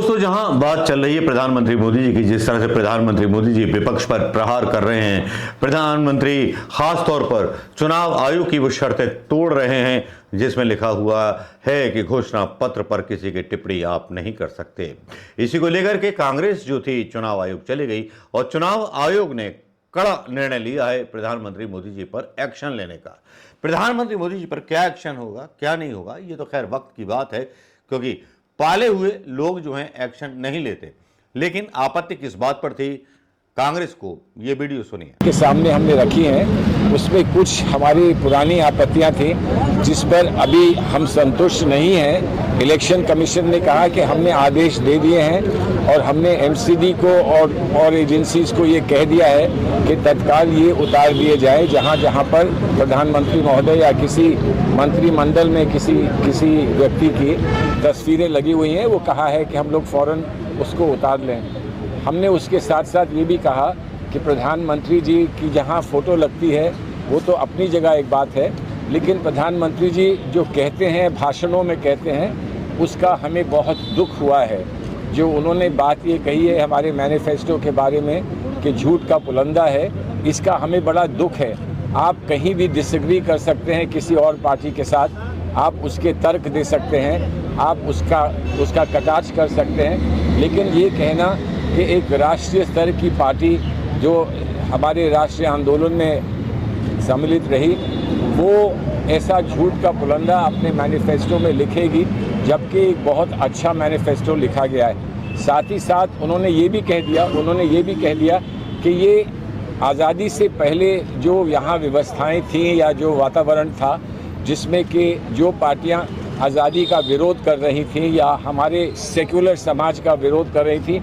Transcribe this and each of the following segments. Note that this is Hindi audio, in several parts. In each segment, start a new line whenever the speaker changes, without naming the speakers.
दोस्तों, जहां बात चल रही है प्रधानमंत्री मोदी जी की, जिस तरह से प्रधानमंत्री मोदी जी विपक्ष पर प्रहार कर रहे हैं, प्रधानमंत्री खास तौर पर चुनाव आयोग की वो शर्तें तोड़ रहे हैं जिसमें लिखा हुआ है कि घोषणा पत्र पर किसी की टिप्पणी आप नहीं कर सकते। इसी को लेकर के कांग्रेस जो थी चुनाव आयोग चली गई और चुनाव आयोग ने कड़ा निर्णय लिया है प्रधानमंत्री मोदी जी पर एक्शन लेने का। प्रधानमंत्री मोदी जी पर क्या एक्शन होगा, क्या नहीं होगा, ये तो खैर वक्त की बात है, क्योंकि पाले हुए लोग जो हैं एक्शन नहीं लेते। लेकिन आपत्ति किस बात पर थी कांग्रेस को, ये वीडियो सुनिए।
के सामने हमने रखी हैं, उसमें कुछ हमारी पुरानी आपत्तियां थी जिस पर अभी हम संतुष्ट नहीं हैं। इलेक्शन कमीशन ने कहा कि हमने आदेश दे दिए हैं और हमने एमसीडी को और एजेंसीज को ये कह दिया है कि तत्काल ये उतार दिए जाए जहां जहां पर प्रधानमंत्री महोदय या किसी मंत्रिमंडल में किसी व्यक्ति की तस्वीरें लगी हुई हैं, वो कहा है कि हम लोग फौरन उसको उतार लें। हमने उसके साथ साथ ये भी कहा कि प्रधानमंत्री जी की जहां फ़ोटो लगती है वो तो अपनी जगह एक बात है, लेकिन प्रधानमंत्री जी जो कहते हैं, भाषणों में कहते हैं, उसका हमें बहुत दुख हुआ है। जो उन्होंने बात ये कही है हमारे मैनिफेस्टो के बारे में कि झूठ का पुलंदा है, इसका हमें बड़ा दुख है। आप कहीं भी डिसएग्री कर सकते हैं किसी और पार्टी के साथ, आप उसके तर्क दे सकते हैं, आप उसका कटाक्ष कर सकते हैं, लेकिन ये कहना कि एक राष्ट्रीय स्तर की पार्टी जो हमारे राष्ट्रीय आंदोलन में सम्मिलित रही, वो ऐसा झूठ का पुलंदा अपने मैनिफेस्टो में लिखेगी, जबकि एक बहुत अच्छा मैनिफेस्टो लिखा गया है। साथ ही साथ उन्होंने ये भी कह दिया कि ये आज़ादी से पहले जो यहाँ व्यवस्थाएं थीं या जो वातावरण था जिसमें कि जो पार्टियाँ आज़ादी का विरोध कर रही थी या हमारे सेक्युलर समाज का विरोध कर रही थी,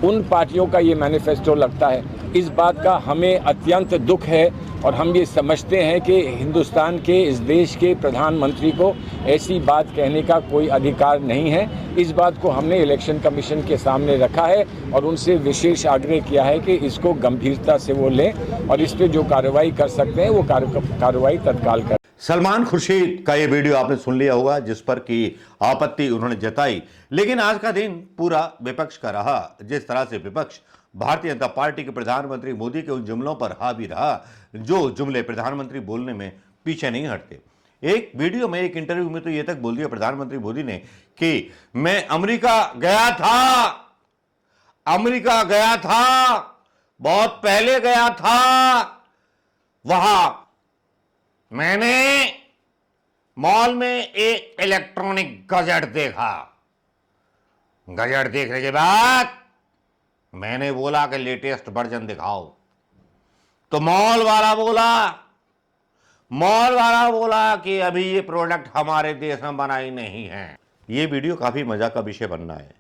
उन पार्टियों का ये मैनिफेस्टो लगता है। इस बात का हमें अत्यंत दुख है और हम ये समझते हैं कि हिंदुस्तान के, इस देश के प्रधानमंत्री को ऐसी बात कहने का कोई अधिकार नहीं है। इस बात को हमने इलेक्शन कमीशन के सामने रखा है और उनसे विशेष आग्रह किया है कि इसको गंभीरता से वो लें और इस पर जो कार्रवाई कर सकते हैं वो कार्रवाई तत्काल करें।
सलमान खुर्शीद का ये वीडियो आपने सुन लिया होगा जिस पर कि आपत्ति उन्होंने जताई, लेकिन आज का दिन पूरा विपक्ष का रहा। जिस तरह से विपक्ष भारतीय जनता पार्टी के प्रधानमंत्री मोदी के उन जुमलों पर हावी रहा जो जुमले प्रधानमंत्री बोलने में पीछे नहीं हटते। एक वीडियो में, एक इंटरव्यू में तो ये तक बोल दिया प्रधानमंत्री मोदी ने कि मैं अमेरिका गया था, बहुत पहले गया था, वहां मैंने मॉल में एक इलेक्ट्रॉनिक गजेट देखा। गजेट देखने के बाद मैंने बोला कि लेटेस्ट वर्जन दिखाओ, तो मॉल वाला बोला कि अभी ये प्रोडक्ट हमारे देश में बना ही नहीं है। ये वीडियो काफी मजाक का विषय बनना है,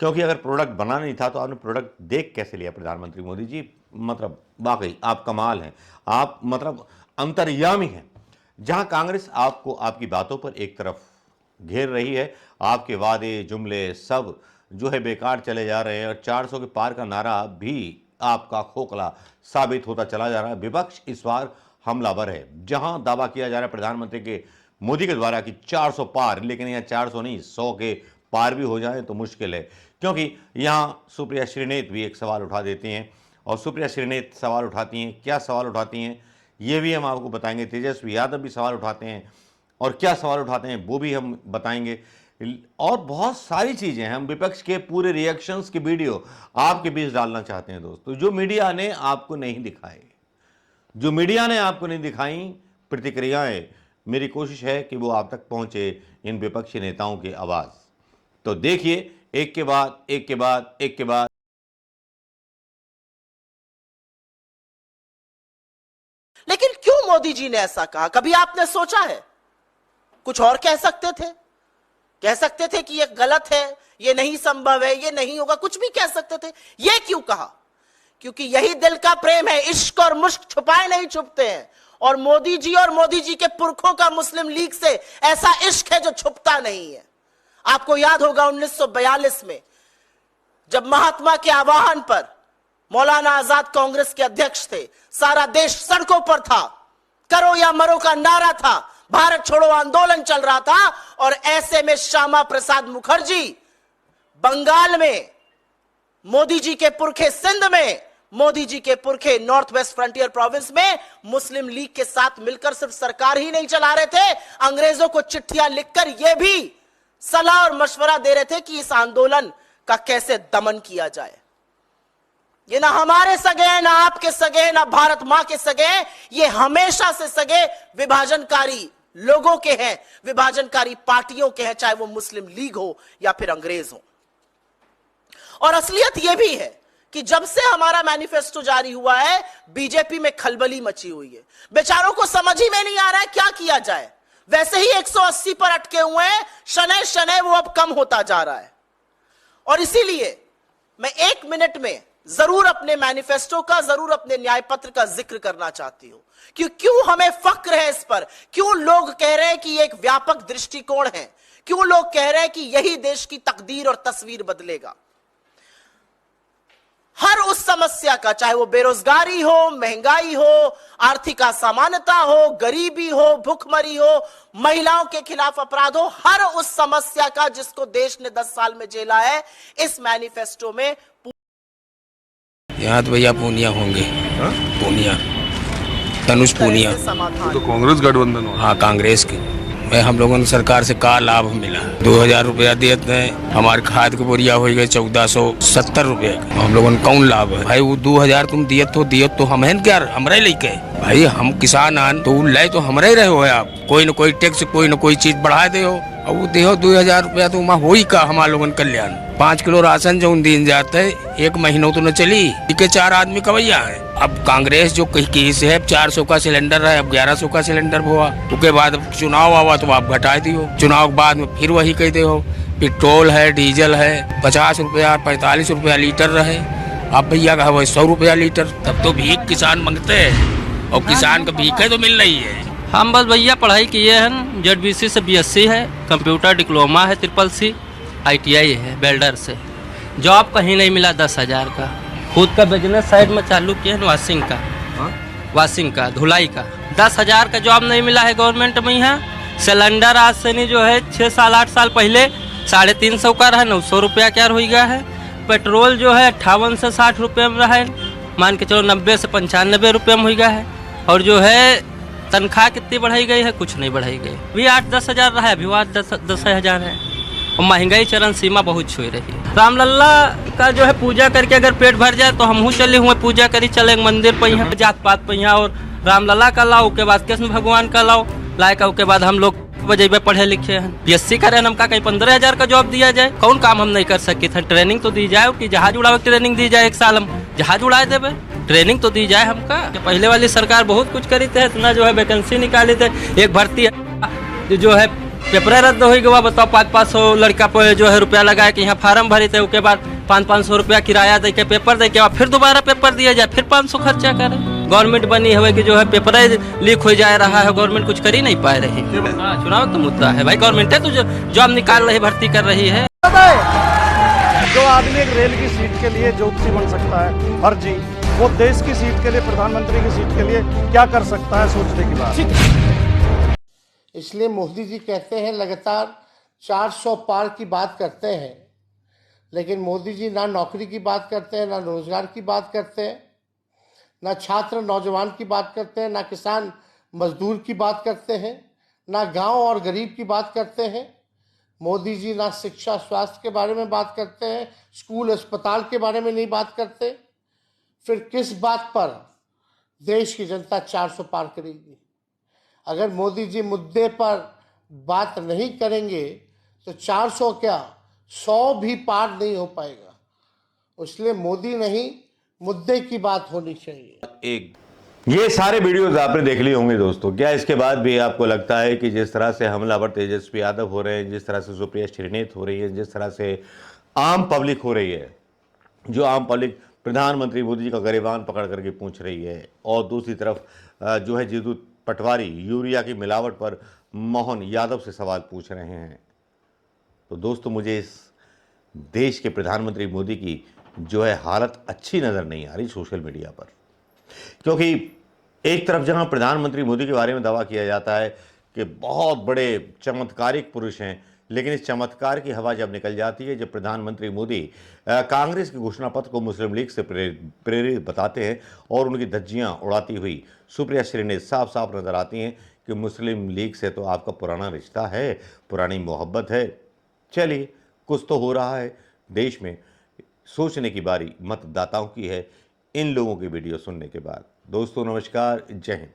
क्योंकि अगर प्रोडक्ट बना नहीं था तो आपने प्रोडक्ट देख कैसे लिया प्रधानमंत्री मोदी जी? मतलब वाकई आप कमाल हैं, आप मतलब अंतर्यामी हैं। जहां कांग्रेस आपको आपकी बातों पर एक तरफ घेर रही है, आपके वादे जुमले सब जो है बेकार चले जा रहे हैं और 400 के पार का नारा भी आपका खोखला साबित होता चला जा रहा है। विपक्ष इस बार हमलावर है। जहां दावा किया जा रहा है प्रधानमंत्री के मोदी के द्वारा कि 400 पार, लेकिन यहाँ 400 नहीं 100 के पार भी हो जाए तो मुश्किल है, क्योंकि यहाँ सुप्रिया श्रीनेत भी एक सवाल उठा देती हैं। और सुप्रिया श्रीनेत सवाल उठाती हैं, क्या सवाल उठाती हैं ये भी हम आपको बताएंगे। तेजस्वी यादव भी सवाल उठाते हैं और क्या सवाल उठाते हैं वो भी हम बताएंगे। और बहुत सारी चीज़ें हम विपक्ष के पूरे रिएक्शंस के वीडियो आपके बीच डालना चाहते हैं दोस्तों, जो मीडिया ने आपको नहीं दिखाई प्रतिक्रियाएं। मेरी कोशिश है कि वो आप तक पहुंचे, इन विपक्षी नेताओं की आवाज़। तो देखिए एक के बाद।
लेकिन क्यों मोदी जी ने ऐसा कहा? कभी आपने सोचा है? कुछ और कह सकते थे कि ये गलत है, ये नहीं संभव है, ये नहीं होगा, कुछ भी कह सकते थे। ये क्यों कहा? क्योंकि यही दिल का प्रेम है। इश्क और मुश्क छुपाए नहीं छुपते हैं, और मोदी जी के पुरखों का मुस्लिम लीग से ऐसा इश्क है जो छुपता नहीं है। आपको याद होगा 1942 में जब महात्मा के आह्वान पर मौलाना आजाद कांग्रेस के अध्यक्ष थे, सारा देश सड़कों पर था, करो या मरो का नारा था, भारत छोड़ो आंदोलन चल रहा था, और ऐसे में श्यामा प्रसाद मुखर्जी बंगाल में, मोदी जी के पुरखे सिंध में, मोदी जी के पुरखे नॉर्थ वेस्ट फ्रंटियर प्रोविंस में मुस्लिम लीग के साथ मिलकर सिर्फ सरकार ही नहीं चला रहे थे, अंग्रेजों को चिट्ठियां लिखकर यह भी सलाह और मशवरा दे रहे थे कि इस आंदोलन का कैसे दमन किया जाए। ये ना हमारे सगे हैं, ना आपके सगे हैं, ना भारत मां के सगे हैं, ये हमेशा से सगे विभाजनकारी लोगों के हैं, विभाजनकारी पार्टियों के हैं, चाहे वो मुस्लिम लीग हो या फिर अंग्रेज हो। और असलियत यह भी है कि जब से हमारा मैनिफेस्टो जारी हुआ है, बीजेपी में खलबली मची हुई है। बेचारों को समझ ही में नहीं आ रहा है क्या किया जाए। वैसे ही 180 पर अटके हुए हैं, शनै शनै वो अब कम होता जा रहा है। और इसीलिए मैं 1 मिनट में जरूर अपने मैनिफेस्टो का, जरूर अपने न्याय पत्र का जिक्र करना चाहती हूं कि क्यों हमें फक्र है इस पर, क्यों लोग कह रहे हैं कि एक व्यापक दृष्टिकोण है, क्यों लोग कह रहे हैं कि यही देश की तकदीर और तस्वीर बदलेगा। हर उस समस्या का, चाहे वो बेरोजगारी हो, महंगाई हो, आर्थिक असमानता हो, गरीबी हो, भूखमरी हो, महिलाओं के खिलाफ अपराध हो, हर उस समस्या का जिसको देश ने 10 साल में झेला है, इस मैनिफेस्टो में
यहाँ तो भैया पूनिया होंगे। पूनिया, तनुष पूनिया।
समाधान।
तो कांग्रेस गठबंधन हो।
हाँ, कांग्रेस के। मैं हम लोगों ने सरकार से का लाभ मिला, 2000 रुपया दिए थे, हमारे खाद की बोरिया हो गई 1470 रुपये। हम लोगों ने कौन लाभ है भाई? वो 2000 तुम दिए तो हम हैं क्या, हमारे लेके भाई? हम किसान आन तो ले तो हमारे ही रहे हो आप। कोई न कोई टैक्स, कोई न कोई चीज बढ़ा दे हो, अब वो देहो 2000 रुपया तो वहाँ हो ही का हमारे लोगन कल्याण। 5 किलो राशन जो दिन जाते है, 1 महीनों तो न चली के 4 आदमी कवैया है। अब कांग्रेस जो कही से है 400 का सिलेंडर है, अब 1100 का सिलेंडर हुआ। उसके बाद चुनाव आवा तो आप घटा दी हो, चुनाव के बाद में फिर वही कह दे हो। पेट्रोल है, डीजल है, 50 रुपया 45 रुपया लीटर रहे, अब भैया का 100 रुपया लीटर। तब तो भीख किसान मांगते है और किसान को भीख तो मिल रही है।
हम बस भैया पढ़ाई किए हैं, ZBC से BSc है, कंप्यूटर डिप्लोमा है, CCC, ITI है, वेल्डर से। जॉब कहीं नहीं मिला 10,000 का। खुद का बिजनेस साइड में चालू किया है, वाशिंग का, धुलाई का। 10,000 का जॉब नहीं मिला है गवर्नमेंट में। यहाँ सिलेंडर आज से नहीं जो है 6 साल 8 साल पहले 350 का रहा, 900 रुपया क्या हो गया है। पेट्रोल जो है 58 से 60 रुपये में रहा है, मान के चलो 90 से 95 रुपये में हो गया है। और जो है तनख्वाह कितनी बढ़ाई गई है? कुछ नहीं बढ़ाई गई। अभी 8-10 हज़ार रहा है, अभी 10 हज़ार है। और महंगाई चरण सीमा बहुत छुई रही है। रामलला का जो है पूजा करके अगर पेट भर जाए तो हम चले हुए पूजा करी चले मंदिर पर, यहाँ जात पात पर यहाँ। और रामलला का लाओ, उसके बाद कृष्ण भगवान का लाओ, लाए का उसके बाद हम लोग वजह पढ़े लिखे हैं। BSc करें हमका कहीं 15,000 का जॉब दिया जाए, कौन काम हम नहीं कर सके थे? ट्रेनिंग तो दी जाए कि जहाज उड़ावे की ट्रेनिंग दी जाए, 1 साल हम जहाज उड़ाए देवे, ट्रेनिंग तो दी जाए हमका। पहले वाली सरकार बहुत कुछ करी थे, इतना जो है वैकेंसी निकाली थे। एक भर्ती जो है पेपर रद्द हो गया, बताओ 500 लड़का पर जो है रुपया लगाए कि यहाँ फार्म भरी थे, उसके बाद 500 रुपया किराया दे के पेपर दे के फिर दोबारा पेपर दिया जाए, फिर 500 खर्चा करे। गवर्नमेंट बनी हुई कि जो है पेपर लीक हो जा रहा है, गवर्नमेंट कुछ कर ही नहीं पा रही। चुनाव तो मुद्दा है भाई, गवर्नमेंट है तो जॉब निकाल रही, भर्ती कर रही है।
जो आदमी एक रेल की सीट के लिए ज्योतिषी बन सकता है फर्जी, वो देश की सीट के लिए, प्रधानमंत्री की सीट के लिए क्या कर सकता है, सोचने की बात।
इसलिए मोदी जी कहते हैं लगातार 400 पार की बात करते हैं, लेकिन मोदी जी ना नौकरी की बात करते हैं, ना रोजगार की बात करते हैं, ना छात्र नौजवान की बात करते हैं, ना किसान मजदूर की बात करते हैं, ना गांव और गरीब की बात करते हैं। मोदी जी ना शिक्षा स्वास्थ्य के बारे में बात करते हैं, स्कूल अस्पताल के बारे में नहीं बात करते। फिर किस बात पर देश की जनता 400 पार करेगी? अगर मोदी जी मुद्दे पर बात नहीं करेंगे तो 400 क्या 100 भी पार नहीं हो पाएगा। इसलिए मोदी नहीं, मुद्दे की बात होनी चाहिए।
ये सारे वीडियोस आपने देख लिए होंगे दोस्तों। क्या इसके बाद भी आपको लगता है कि जिस तरह से हमलावर तेजस्वी यादव हो रहे हैं, जिस तरह से सुप्रिया श्रीनेत हो रही है, जिस तरह से आम पब्लिक हो रही है, जो आम पब्लिक प्रधानमंत्री मोदी जी का गरेबान पकड़ करके पूछ रही है, और दूसरी तरफ जो है जीतू पटवारी यूरिया की मिलावट पर मोहन यादव से सवाल पूछ रहे हैं, तो दोस्तों मुझे इस देश के प्रधानमंत्री मोदी की जो है हालत अच्छी नज़र नहीं आ रही सोशल मीडिया पर। क्योंकि एक तरफ जहां प्रधानमंत्री मोदी के बारे में दावा किया जाता है कि बहुत बड़े चमत्कारिक पुरुष हैं, लेकिन इस चमत्कार की हवा जब निकल जाती है, जब प्रधानमंत्री मोदी कांग्रेस के घोषणा पत्र को मुस्लिम लीग से प्रेरित बताते हैं और उनकी धज्जियां उड़ाती हुई सुप्रिया श्रीनेत साफ साफ नजर आती हैं कि मुस्लिम लीग से तो आपका पुराना रिश्ता है, पुरानी मोहब्बत है। चलिए, कुछ तो हो रहा है देश में। सोचने की बारी मतदाताओं की है इन लोगों की वीडियो सुनने के बाद। दोस्तों नमस्कार, जय हिंद।